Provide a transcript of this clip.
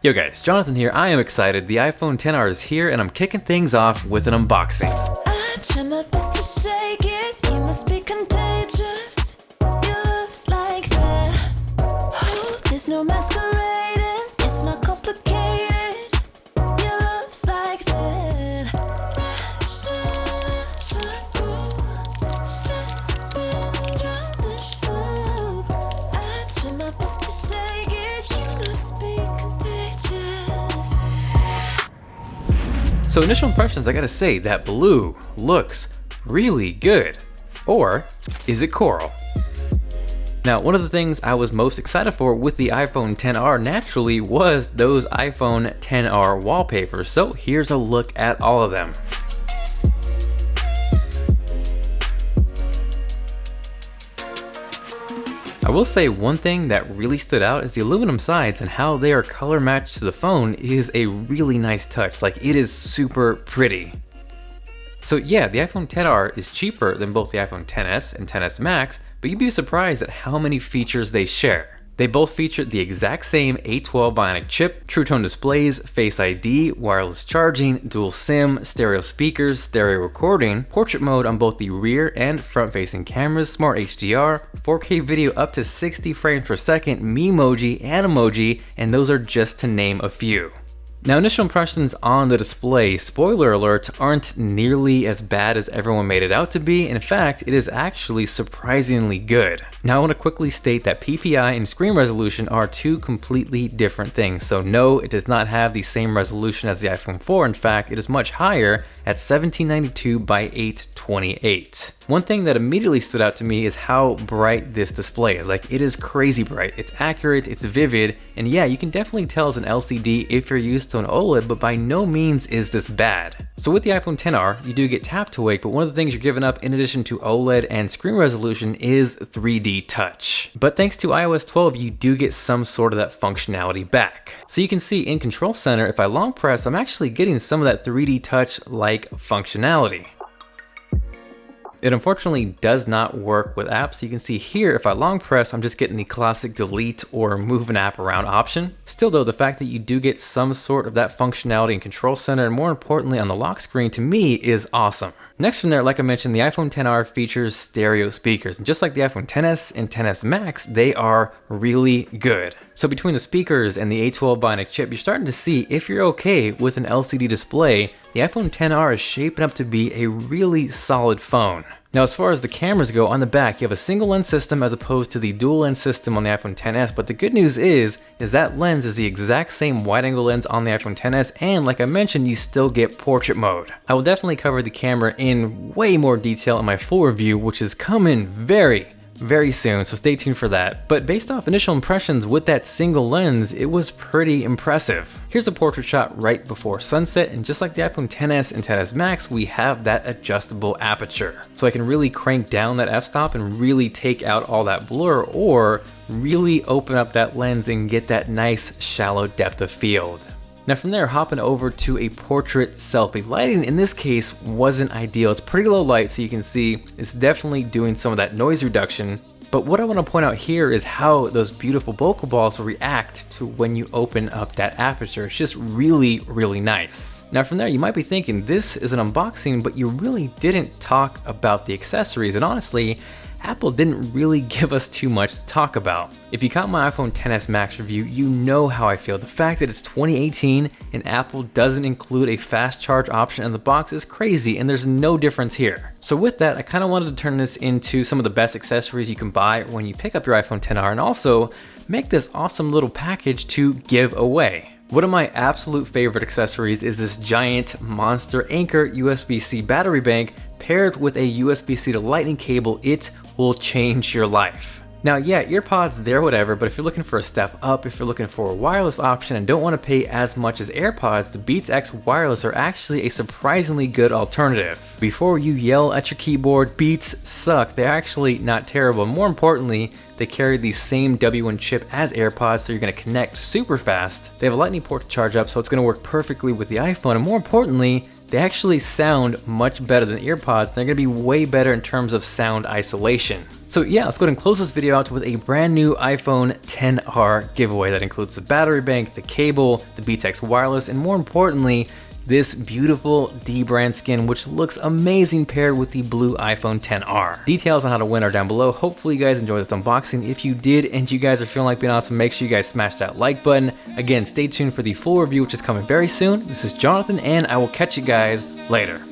Yo guys, Jonathan here. I am excited. The iPhone XR is here and I'm kicking things off with an unboxing. I try my best to shake it. You must be contagious. Your love's like that. Oh, there's no masquerading. It's not complicated. Your love's like that. Restless circle, slipping down the slope. I try my best to shake it. You must be contagious. So initial impressions, I gotta say, that blue looks really good. Or is it coral? Now, one of the things I was most excited for with the iPhone XR naturally was those iPhone XR wallpapers. So here's a look at all of them. I will say one thing that really stood out is the aluminum sides and how they are color matched to the phone is a really nice touch. Like, it is super pretty. So yeah, the iPhone XR is cheaper than both the iPhone XS and XS Max, but you'd be surprised at how many features they share. They both feature the exact same A12 Bionic chip, True Tone displays, Face ID, wireless charging, dual SIM, stereo speakers, stereo recording, portrait mode on both the rear and front-facing cameras, smart HDR, 4K video up to 60 frames per second, Memoji, and emoji, and those are just to name a few. Now, initial impressions on the display, spoiler alert, aren't nearly as bad as everyone made it out to be. In fact, it is actually surprisingly good. Now, I want to quickly state that PPI and screen resolution are two completely different things. So no, it does not have the same resolution as the iPhone 4. In fact, it is much higher at 1792 by 828. One thing that immediately stood out to me is how bright this display is. Like, it is crazy bright. It's accurate, it's vivid, and yeah, you can definitely tell it's an LCD if you're used to an OLED, but by no means is this bad. So with the iPhone XR, you do get tap to wake, but one of the things you're giving up in addition to OLED and screen resolution is 3D touch. But thanks to iOS 12, you do get some sort of that functionality back. So you can see in Control Center, if I long press, I'm actually getting some of that 3D touch-like functionality. It unfortunately does not work with apps. You can see here, if I long press, I'm just getting the classic delete or move an app around option. Still though, the fact that you do get some sort of that functionality in Control Center, and more importantly on the lock screen, to me is awesome. Next from there, like I mentioned, the iPhone XR features stereo speakers, and just like the iPhone XS and XS Max, they are really good. So between the speakers and the A12 Bionic chip, you're starting to see, if you're okay with an LCD display, the iPhone XR is shaping up to be a really solid phone. Now, as far as the cameras go, on the back, you have a single lens system as opposed to the dual lens system on the iPhone XS, but the good news is that lens is the exact same wide angle lens on the iPhone XS, and like I mentioned, you still get portrait mode. I will definitely cover the camera in way more detail in my full review, which is coming very soon, so stay tuned for that. But based off initial impressions with that single lens, it was pretty impressive. Here's a portrait shot right before sunset, and just like the iPhone XS and XS Max, we have that adjustable aperture. So I can really crank down that f-stop and really take out all that blur, or really open up that lens and get that nice shallow depth of field. Now from there, hopping over to a portrait selfie. Lighting in this case wasn't ideal. It's pretty low light, so you can see it's definitely doing some of that noise reduction. But what I want to point out here is how those beautiful bokeh balls will react to when you open up that aperture. It's just really nice. Now from there, you might be thinking this is an unboxing, but you really didn't talk about the accessories. And honestly, Apple didn't really give us too much to talk about. If you caught my iPhone XS Max review, you know how I feel. The fact that it's 2018 and Apple doesn't include a fast charge option in the box is crazy, and there's no difference here. So with that, I kind of wanted to turn this into some of the best accessories you can buy when you pick up your iPhone XR, and also make this awesome little package to give away. One of my absolute favorite accessories is this giant monster Anchor USB-C battery bank paired with a USB-C to Lightning cable. It will change your life. Now, yeah, earpods, they're whatever, but if you're looking for a step up, if you're looking for a wireless option and don't want to pay as much as AirPods, the Beats X Wireless are actually a surprisingly good alternative. Before you yell at your keyboard, Beats suck, they're actually not terrible. More importantly, they carry the same W1 chip as AirPods, so you're going to connect super fast. They have a Lightning port to charge up, so it's going to work perfectly with the iPhone, and more importantly, they actually sound much better than earpods. They're gonna be way better in terms of sound isolation. So yeah, let's go ahead and close this video out with a brand new iPhone XR giveaway that includes the battery bank, the cable, the BTEX wireless, and more importantly, this beautiful D-brand skin, which looks amazing paired with the blue iPhone XR. Details on how to win are down below. Hopefully you guys enjoyed this unboxing. If you did and you guys are feeling like being awesome, make sure you guys smash that like button. Again, stay tuned for the full review, which is coming very soon. This is Jonathan, and I will catch you guys later.